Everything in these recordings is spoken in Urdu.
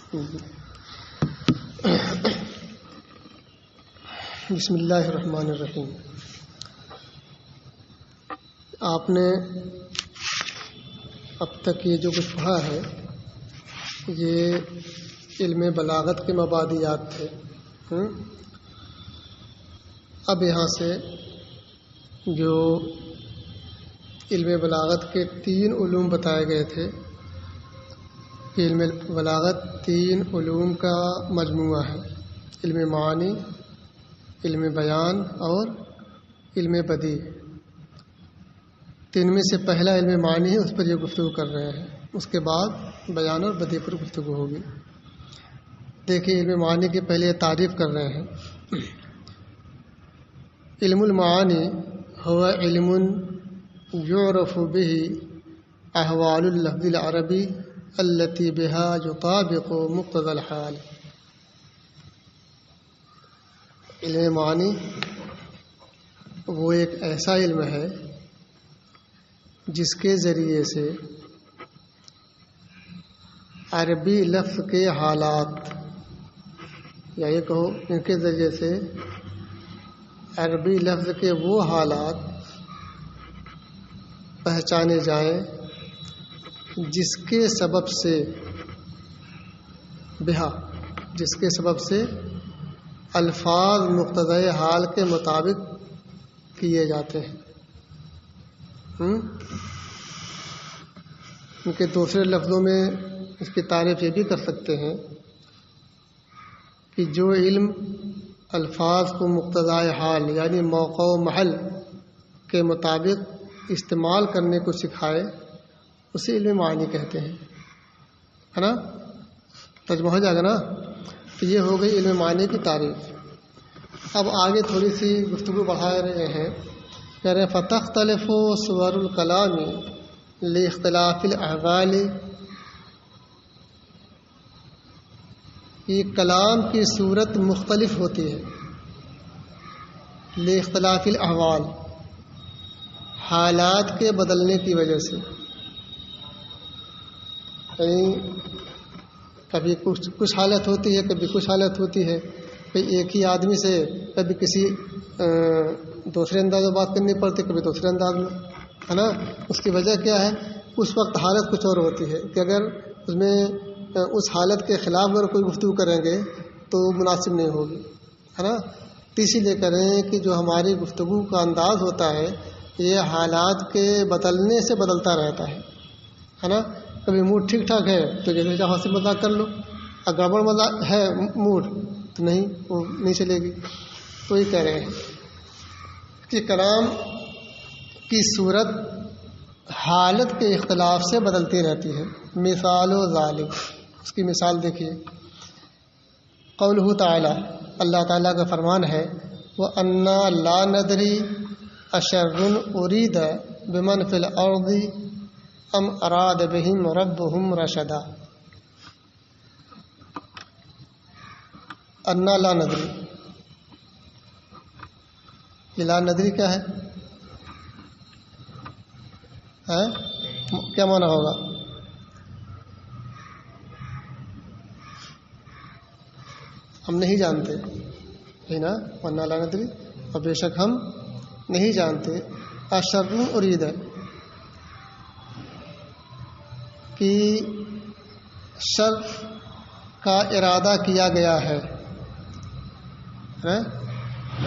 بسم اللہ الرحمن الرحیم. آپ نے اب تک یہ جو کچھ پڑھا ہے یہ علم بلاغت کے مبادیات تھے. اب یہاں سے جو علم بلاغت کے 3 علوم بتائے گئے تھے. علم بلاغت 3 علوم کا مجموعہ ہے: علم معانی، علم بیان اور علم بدیع. 3 میں سے پہلا علم معانی ہے، اس پر یہ گفتگو کر رہے ہیں. اس کے بعد بیان اور بدیع پر گفتگو ہوگی. دیکھیے علم معانی کی پہلے تعریف کر رہے ہیں. علم المعانی هو علم يعرف به احوال اللفظ العربی التي بها يطابق مقتضى الحال. علم معانی وہ ایک ایسا علم ہے جس کے ذریعے سے عربی لفظ کے حالات، یا یہ کہو ان کے ذریعے سے عربی لفظ کے وہ حالات پہچانے جائیں جس کے سبب سے الفاظ مقتضی حال کے مطابق کیے جاتے ہیں. ان کے دوسرے لفظوں میں اس کی تعریف یہ بھی کر سکتے ہیں کہ جو علم الفاظ کو مقتضی حال یعنی موقع و محل کے مطابق استعمال کرنے کو سکھائے اسے علم معانی کہتے ہیں. ہے نا؟ ترجمہ ہو جائے گا نا؟ تو یہ ہو گئی علم معانی کی تعریف. اب آگے تھوڑی سی گفتگو بڑھا رہے ہیں. کہہ رہے ہیں فتختلف صور الکلام لاختلاف الاحوال. یہ کلام کی صورت مختلف ہوتی ہے لاختلاف الاحوال، حالات کے بدلنے کی وجہ سے. یعنی کبھی کچھ حالت ہوتی ہے، کبھی کچھ حالت ہوتی ہے. کبھی ایک ہی آدمی سے کبھی کسی دوسرے انداز میں بات کرنی پڑتی، کبھی دوسرے انداز میں. ہے نا؟ اس کی وجہ کیا ہے؟ اس وقت حالت کچھ اور ہوتی ہے کہ اگر اس میں اس حالت کے خلاف اگر کوئی گفتگو کریں گے تو مناسب نہیں ہوگی. ہے نا؟ تو اسی لیے کہہ رہے ہیں کہ جو ہماری گفتگو کا انداز ہوتا ہے یہ حالات کے بدلنے سے بدلتا رہتا ہے. ہے نا؟ کبھی موڈ ٹھیک ٹھاک ہے تو جیسے چاہو ہنسی مذاق کر لو، اور گڑبڑ مذاق ہے موڈ تو نہیں، وہ نہیں چلے گی. تو یہ کہہ رہے ہیں کہ کلام کی صورت حالت کے اختلاف سے بدلتی رہتی ہے. مثال و ذالک، اس کی مثال دیکھیے. قولہ تعالی، اللہ تعالیٰ کا فرمان ہے وَأَنَّا لَا نَدْرِي أَشَرٌّ أُرِيدَ بِمَنْ فِي الْأَرْضِ أَمْ أَرَادَ بِهِمْ رَبُّهُمْ رَشَدًا. انا لا ندری، یہ لا ندری کیا ہے؟ کیا معنی ہوگا؟ ہم نہیں جانتے ہے نا. انا لا ندری، اور بے شک ہم نہیں جانتے. اشر ارید، کہ شر کا ارادہ کیا گیا ہے.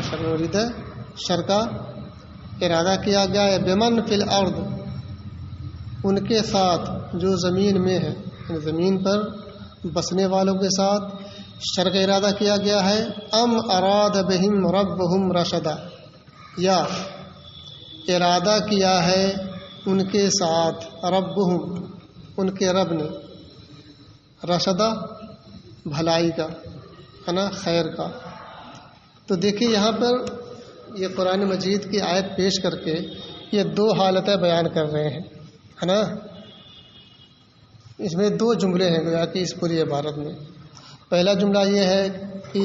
اشر ارید، شر کا ارادہ کیا گیا ہے. بمن فی الارض، ان کے ساتھ جو زمین میں ہے، زمین پر بسنے والوں کے ساتھ شر کا ارادہ کیا گیا ہے. ام اراد بہم ربہم رشدا، یا ارادہ کیا ہے ان کے ساتھ ربہم، ان کے رب نے، رشدا بھلائی کا، ہے نا، خیر کا. تو دیکھیے یہاں پر یہ قرآن مجید کی آیت پیش کر کے یہ 2 حالتیں بیان کر رہے ہیں. ہے نا؟ اس میں 2 جملے ہیں گویا کہ اس پوری عبارت میں. پہلا جملہ یہ ہے کہ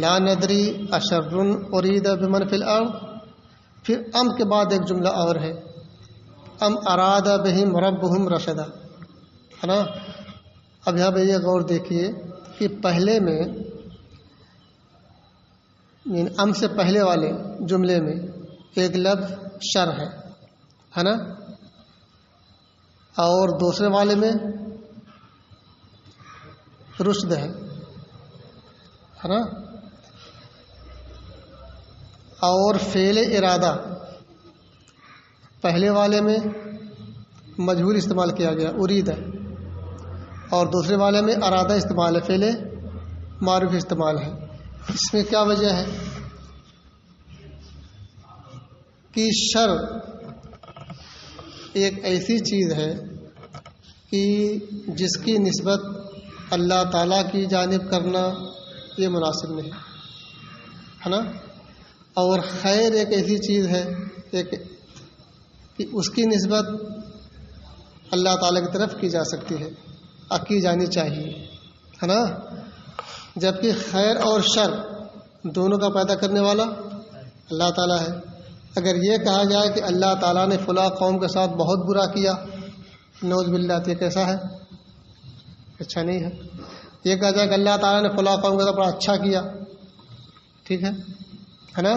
لا ندری اشر ارید بمن فی الارض، پھر ام کے بعد ایک جملہ اور ہے ام اراد بہم ربہم رشدا. ہے نا؟ اب یہاں پہ یہ غور دیکھیے کہ پہلے میں ام سے پہلے والے جملے میں ایک لفظ شر ہے نا، اور دوسرے والے میں رشد ہے نا، اور فعل ارادہ پہلے والے میں مجہول استعمال کیا گیا ارید ہے، اور دوسرے والے میں ارادہ استعمال ہے، فعل معروف استعمال ہے۔ اس میں کیا وجہ ہے کہ شر ایک ایسی چیز ہے کہ جس کی نسبت اللہ تعالیٰ کی جانب کرنا یہ مناسب نہیں ہے نا، اور خیر ایک ایسی چیز ہے کہ اس کی نسبت اللہ تعالیٰ کی طرف کی جا سکتی ہے، کی جانی چاہیے ہے نا، جبکہ خیر اور شر دونوں کا پیدا کرنے والا اللہ تعالیٰ ہے۔ اگر یہ کہا جائے کہ اللہ تعالیٰ نے فلاں قوم کے ساتھ بہت برا کیا، نعوذ باللہ، یہ کیسا ہے؟ اچھا نہیں ہے۔ یہ کہا جائے کہ اللہ تعالیٰ نے فلاں قوم کے ساتھ بڑا اچھا کیا، ٹھیک ہے نا،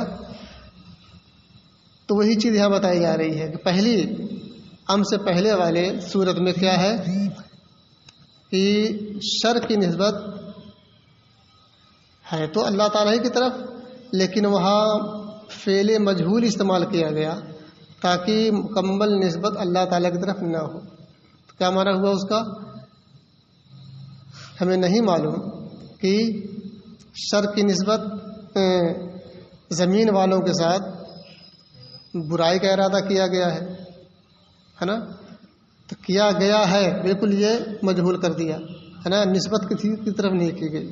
تو وہی چیز یہاں بتائی جا رہی ہے کہ پہلی ام سے پہلے والے صورت میں کیا ہے کہ شر کی نسبت ہے تو اللہ تعالیٰ ہی کی طرف، لیکن وہاں فعل مجہول استعمال کیا گیا تاکہ مکمل نسبت اللہ تعالیٰ کی طرف نہ ہو۔ تو کیا معنی ہوا اس کا؟ ہمیں نہیں معلوم کہ شر کی نسبت زمین والوں کے ساتھ برائی کا ارادہ کیا گیا ہے نا، تو کیا گیا ہے بالکل یہ مجہول کر دیا ہے نا، نسبت کسی کی طرف نہیں کی گئی،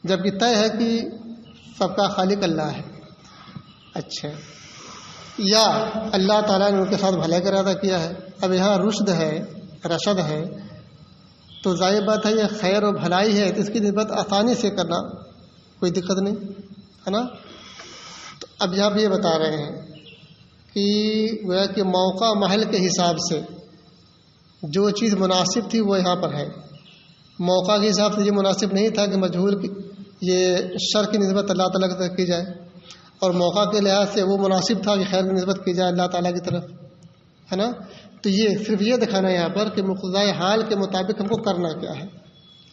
جبکہ طے ہے کہ سب کا خالق اللہ ہے۔ اچھا، یا اللہ تعالیٰ نے ان کے ساتھ بھلائی کا ارادہ کیا ہے۔ اب یہاں رشد ہے، رشد ہے، تو ظاہر بات ہے یہ خیر و بھلائی ہے، تو اس کی نسبت آسانی سے کرنا کوئی دقت نہیں ہے نا۔ تو اب یہاں بھی یہ بتا رہے ہیں کہ وہ کہ موقع محل کے حساب سے جو چیز مناسب تھی وہ یہاں پر ہے۔ موقع کے حساب سے یہ مناسب نہیں تھا کہ مجہول یہ شر کی نسبت اللہ تعالیٰ کی طرف کی جائے، اور موقع کے لحاظ سے وہ مناسب تھا کہ خیر کی نسبت کی جائے اللہ تعالیٰ کی طرف ہے نا۔ تو یہ صرف یہ دکھانا ہے یہاں پر کہ مقتضائے حال کے مطابق ہم کو کرنا کیا ہے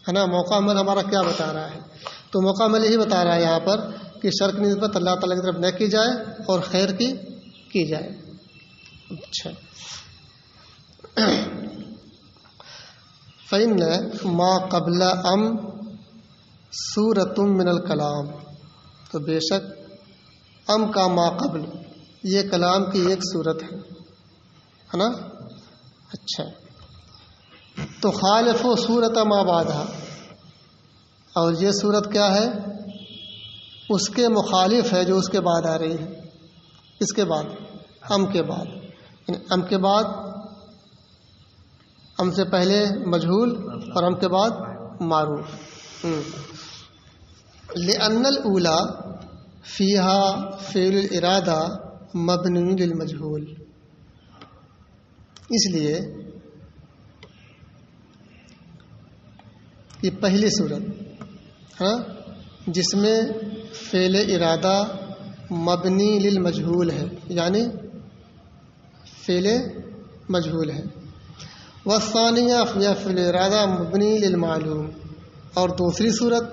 نا، موقع عمل ہمارا کیا بتا رہا ہے۔ تو موقع عمل یہی بتا رہا ہے یہاں پر کہ شر کی نسبت اللہ تعالیٰ کی طرف نہ کی جائے اور خیر کی جائے۔ اچھا، فَإِنَّ مَا قَبْلَ أَمْ سُورَةٌ مِّنَ الْكَلَامِ، تو بے شک ام کا ما قبل یہ کلام کی ایک صورت ہے نا۔ اچھا، تو خالف و صورت ما بعدہ، اور یہ صورت کیا ہے؟ اس کے مخالف ہے جو اس کے بعد آ رہی ہے۔ اس کے بعد ام کے بعد، یعنی ام کے بعد ام سے پہلے مجہول اور ام کے بعد معروف۔ لأن الأولى فيها فعل الارادہ مبنی للمجہول، اس لیے یہ پہلی صورت ہاں جس میں فعل ارادہ مبنی للمجہول ہے، یعنی فعل مجہول ہے، والثانیہ یا فعل ارادہ مبنی للمعلوم، اور دوسری صورت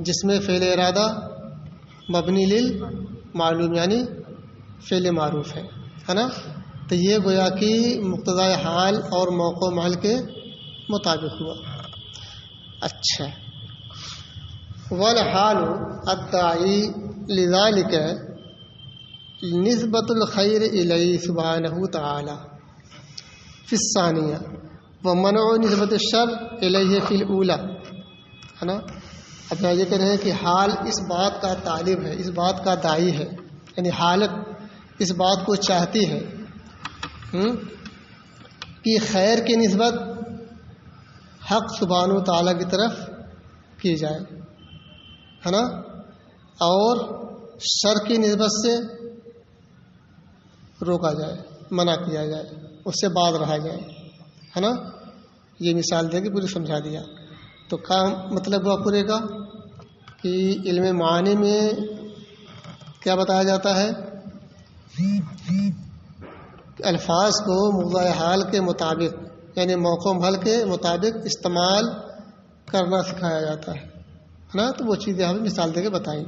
جس میں فعل ارادہ مبنی للمعلوم یعنی فعل معروف ہے نا۔ تو یہ گویا کہ مقتضائے حال اور موقع محل کے مطابق ہوا۔ اچھا، والحال الداعی لذلك نسبت الخیر الیہ سبحانہ تعالی فی الثانیہ ومنع نسبت الشر الیہ فی الاولی، ہے نا۔ اب یہ کہہ رہے ہیں کہ حال اس بات کا طالب ہے، اس بات کا داعی ہے، یعنی حالت اس بات کو چاہتی ہے کہ خیر کی نسبت حق سبحانہ تعالیٰ کی طرف کی جائے، ہے نا، اور شر کی نسبت سے روکا جائے، منع کیا جائے، اس سے باز رہا جائے، ہے نا۔ یہ مثال دے کے پوری سمجھا دیا. تو کام مطلب ہوا پورے کا کہ علم معانی میں کیا بتایا جاتا ہے؟ الفاظ کو موضوع حال کے مطابق یعنی موقع و محل کے مطابق استعمال کرنا سکھایا جاتا ہے نا. تو وہ چیزیں ہمیں مثال دے کے بتائیں.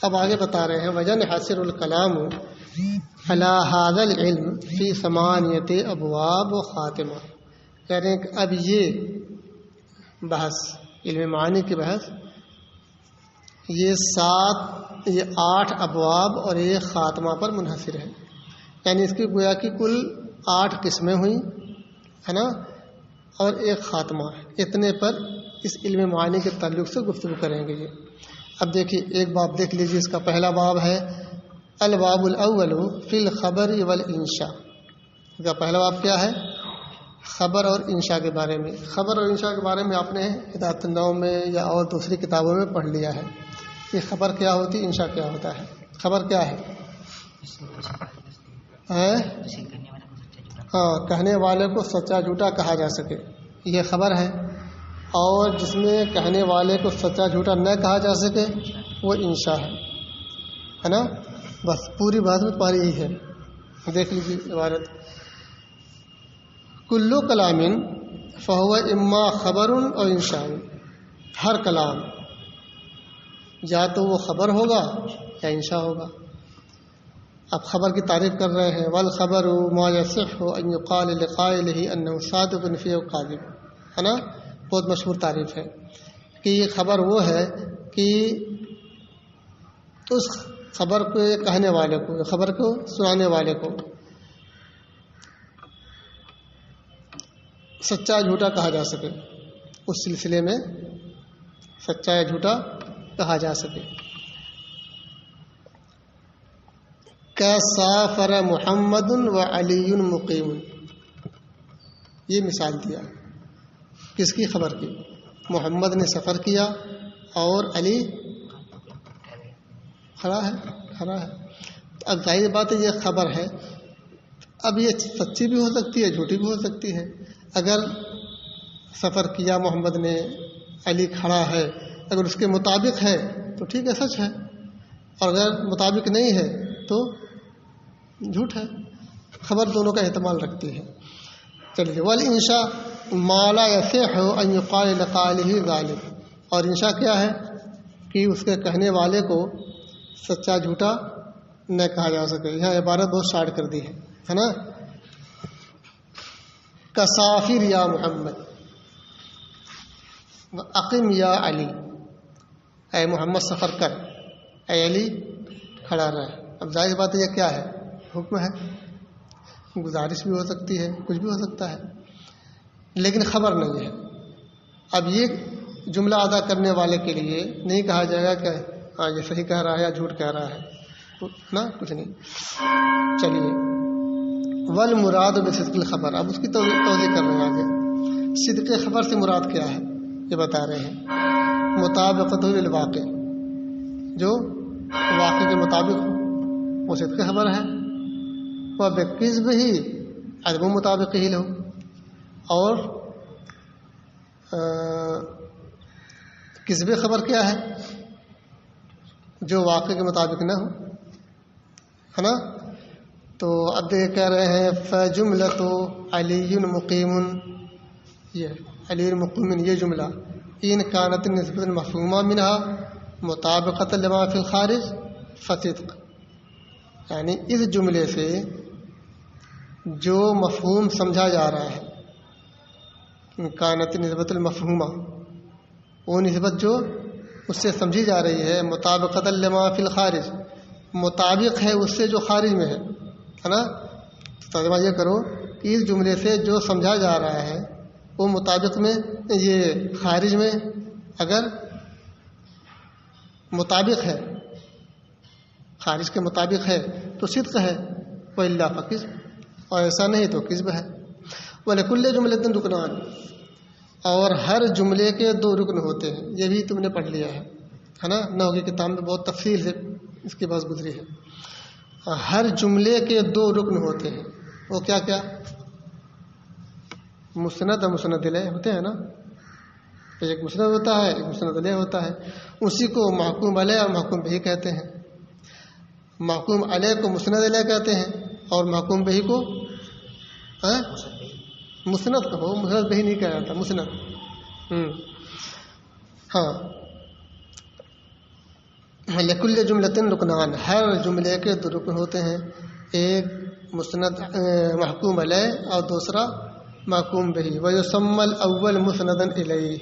اب آگے بتا رہے ہیں وجن حاصر الکلام علی ھذا العلم فی ثمانیت ابواب و خاتمہ. کہہ رہے ہیں کہ اب یہ بحث علم معانی کی بحث یہ 8 ابواب اور ایک خاتمہ پر منحصر ہے. یعنی اس کی گویا کی کل 8 قسمیں ہوئیں ہے نا اور ایک خاتمہ. اتنے پر اس علم معانی کے تعلق سے گفتگو کریں گے. یہ اب دیکھیے ایک باب دیکھ لیجیے. اس کا پہلا باب ہے الباب الاول فی الخبر والانشاء. اس کا پہلا باب کیا ہے؟ خبر اور انشاء کے بارے میں. خبر اور انشاء کے بارے میں آپ نے ہدایت النوم میں یا اور دوسری کتابوں میں پڑھ لیا ہے. یہ خبر کیا ہوتی ہے، انشاء کیا ہوتا ہے. خبر کیا ہے؟ ہاں، کہنے والے کو سچا جھوٹا کہا جا سکے، یہ خبر ہے. اور جس میں کہنے والے کو سچا جھوٹا نہ کہا جا سکے وہ انشاء ہے نا. بس پوری بات میں پاری یہی ہے. دیکھ لیجیے عبارت کلو کلام فہو اما خبر اور انشاء. ہر کلام یا تو وہ خبر ہوگا یا انشاء ہوگا. اب خبر کی تعریف کر رہے ہیں والخبر ما یصح ان یقال لقائلہ انہ صادق فی او کاذب ہے نا. بہت مشہور تعریف ہے کہ یہ خبر وہ ہے کہ اس خبر کو کہنے والے کو، خبر کو سنانے والے کو سچا جھوٹا کہا جا سکے، اس سلسلے میں سچا یا جھوٹا کہا جا سکے. کسافر محمد و علی مقیم. یہ مثال دیا کس کی؟ خبر کی. محمد نے سفر کیا اور علی کھڑا ہے. اب ظاہر بات ہے یہ خبر ہے. اب یہ سچی بھی ہو سکتی ہے، جھوٹی بھی ہو سکتی ہے. اگر سفر کیا محمد نے، علی کھڑا ہے، اگر اس کے مطابق ہے تو ٹھیک ہے، سچ ہے. اور اگر مطابق نہیں ہے تو جھوٹ ہے. خبر دونوں کا احتمال رکھتی ہے. چلیے والانشاء ما لا یصح ان یقال لقائلہ ذلک. اور انشاء کیا ہے؟ کہ اس کے کہنے والے کو سچا جھوٹا نہ کہا جا سکے. یہاں عبارت بہت شارٹ کر دی ہے نا. کسافر یا محمد اقم یا علی. اے محمد سفر کر، اے علی کھڑا رہ. اب ظاہر بات ہے یہ کیا ہے؟ حکم ہے. گزارش بھی ہو سکتی ہے، کچھ بھی ہو سکتا ہے، لیکن خبر نہیں ہے. اب یہ جملہ ادا کرنے والے کے لیے نہیں کہا جائے گا کہ ہاں یہ صحیح کہہ رہا ہے یا جھوٹ کہہ رہا ہے نا، کچھ نہیں. چلیے والمراد بصدق الخبر. اب اس کی توضیح کر رہے ہیں آگے. صدق خبر سے مراد کیا ہے یہ بتا رہے ہیں. مطابقت للواقع، جو واقع کے مطابق ہو وہ صدق خبر ہے. وہ بکذب ہی عدم مطابق ہی لو. اور کذب خبر کیا ہے؟ جو واقع کے مطابق نہ ہو ہے نا. تو اب یہ کہہ رہے ہیں فجملۃ علی مقیم. یہ علی مقیم یہ جملہ ان کانت نسبۃ مفہومہ منها مطابقۃ لما فی الخارج فصدق. یعنی اس جملے سے جو مفہوم سمجھا جا رہا ہے، کانت نسبت المفہومہ، وہ نسبت جو اس سے سمجھی جا رہی ہے، مطابقۃ لما فی الخارج، مطابق ہے اس سے جو خارج میں ہے نا. ترجمہ یہ کرو کہ اس جملے سے جو سمجھا جا رہا ہے وہ مطابق میں، یہ خارج میں اگر مطابق ہے، خارج کے مطابق ہے تو صدق ہے، وَإِلَّا فَكِذْبٌ. اور ایسا نہیں تو کذب ہے. وَلِكُلِّ جُمْلَةٍ رُكْنَانِ. اور ہر جملے کے 2 رکن ہوتے ہیں. یہ بھی تم نے پڑھ لیا ہے نا. نحو کی کتاب میں بہت تفصیل سے اس کی بات گزری ہے. ہر جملے کے 2 رکن ہوتے ہیں. وہ کیا کیا؟ مسند اور مسند الیہ ہوتے ہیں نا، ایک مسند ہوتا ہے ایک مسند الیہ ہوتا ہے، اسی کو محکوم علیہ اور محکوم بہ کہتے ہیں۔ محکوم علیہ کو مسند الیہ کہتے ہیں اور محکوم بہ کو مسند کہو، مسند بہ نہیں کہا جاتا، مسند۔ ہاں، لکل جملۃ رکنان، ہر جملے کے دو رکن ہوتے ہیں، ایک مسند محکوم علیہ اور دوسرا محکوم بہ۔ ویسمی الاول مسندا الیہ،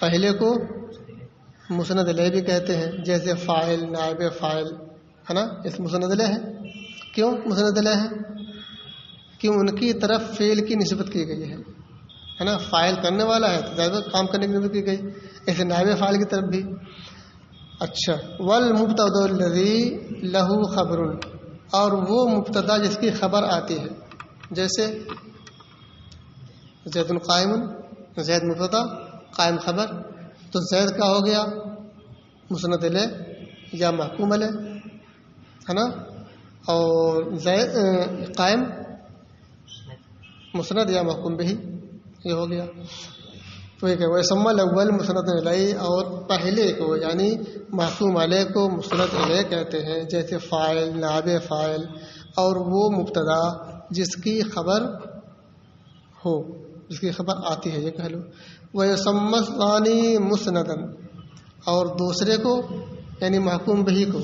پہلے کو مسند الیہ بھی کہتے ہیں، جیسے فاعل، نائب فاعل ہے نا، اس مسند الیہ ہے۔ کیوں مسند الیہ ہے؟ کیوں ان کی طرف فعل کی نسبت کی گئی ہے نا، فاعل کرنے والا ہے تو ظاہر کام کرنے کی نسبت کی گئی، ایسے نائب فاعل کی طرف بھی۔ اچھا، والمبتدا الذی لہ خبر، اور وہ مبتدا جس کی خبر آتی ہے، جیسے زید قائم، زید مبتدا قائم خبر، تو زید کا ہو گیا مسند الیہ یا محکوم علیہ ہے نا، اور زید قائم مسند یا محکوم بہ، یہ ہو گیا۔ تو یہ کہ ویسمی الاول مسند الیہ، اور پہلے کو یعنی محکوم علیہ کو مسند الیہ کہتے ہیں، جیسے فاعل، نائب فاعل، اور وہ مبتدا جس کی خبر ہو، جس کی خبر آتی ہے، یہ کہہ لو۔ ویسمی الثانی مسندا، اور دوسرے کو یعنی محکوم بہ کو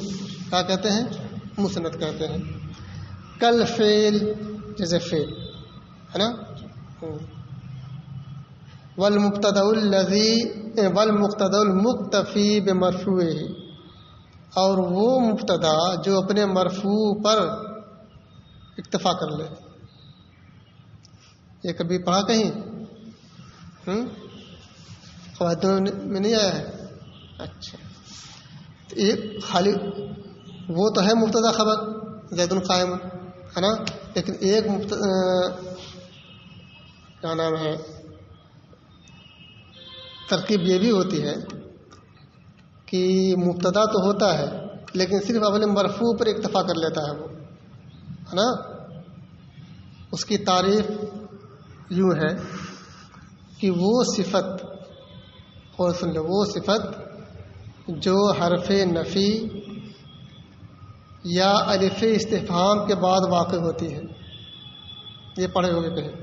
کیا کہتے ہیں؟ مسند کہتے ہیں۔ کل فعل، جیسے فعل ہے نا۔ والمبتدا المکتفی بمرفوعہ، اور وہ مبتدا جو اپنے مرفوع پر اکتفا کر لے۔ یہ کبھی پڑھا کہیں؟ قواعد میں نہیں آیا ہے؟ اچھا، تو ایک خالی وہ تو ہے مبتدا خبر زید قائم ہے نا، لیکن ایک کیا نام ہے، ترکیب یہ بھی ہوتی ہے کہ مبتدا تو ہوتا ہے لیکن صرف اپنے مرفوع پر اکتفا کر لیتا ہے وہ، ہے نا۔ اس کی تعریف یوں ہے کہ وہ صفت، اور سن لو، وہ صفت جو حرف نفی یا الف استفہام کے بعد واقع ہوتی ہے، یہ پڑھے ہوگے کہیں،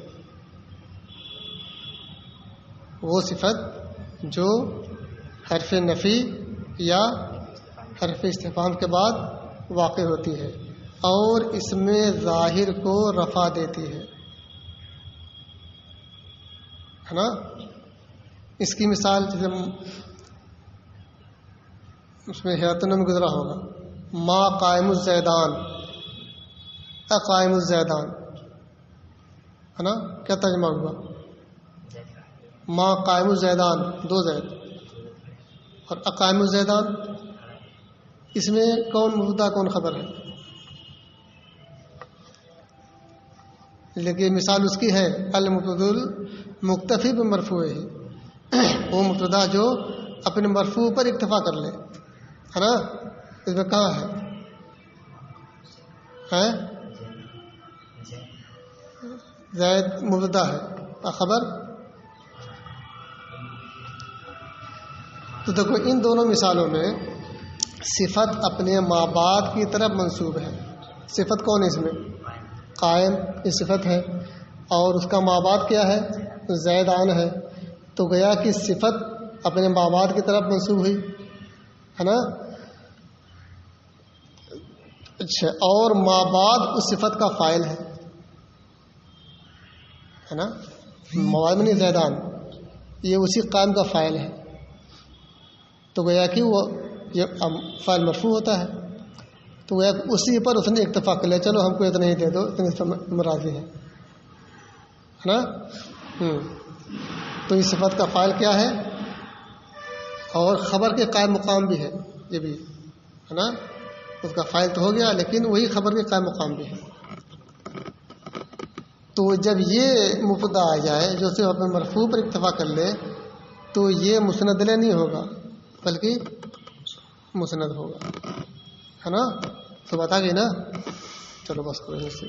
وہ صفت جو حرف نفی یا حرف استفہام کے بعد واقع ہوتی ہے اور اس میں ظاہر کو رفع دیتی ہے نا۔ اس کی مثال جیسے اس میں حیاتن میں گزرا ہوگا، ما قائم الزیدان، اقائم الزیدان ہے نا، کیا ترجمہ ہوا؟ ما قائم الزیدان، دو زید، اور اقائم الزیدان، اس میں کون مبتدا کون خبر ہے؟ لیکن مثال اس کی ہے المبتدا المکتفی بمرفوعہ، وہ مبتدا جو اپنے مرفوع پر اکتفا کر لے، ہے نا۔ اس میں کہاں ہے؟ زید مبتدا ہے، خبر۔ تو دیکھو ان دونوں مثالوں میں صفت اپنے ماں باپ کی طرف منسوب ہے۔ صفت کون ہے اس میں؟ قائم، یہ صفت ہے، اور اس کا ماں باپ کیا ہے؟ زیدان ہے۔ تو گیا کہ صفت اپنے ماں باپ کی طرف منسوب ہوئی، ہے نا۔ اچھا، اور ماں باپ اس صفت کا فاعل ہے نا، مواد میں نہیں، زیدان یہ اسی قائم کا فاعل ہے، تو گویا کہ وہ یہ فاعل مرفوع ہوتا ہے، تو گویا اسی پر اس نے اکتفا کر لیا، چلو ہم کو اتنا ہی دے دو، اتنے راضی ہے نا۔ تو اس صفت کا فاعل کیا ہے، اور خبر کے قائم مقام بھی ہے، یہ بھی ہے نا، اس کا فاعل تو ہو گیا لیکن وہی خبر کے قائم مقام بھی ہے۔ تو جب یہ مبتدا آ جائے جو صرف اپنے مرفوع پر اکتفا کر لے تو یہ مسند الیہ نہیں ہوگا بلکہ مسند ہوگا، ہے نا۔ تو بتا گئی نا، چلو بس کرو سے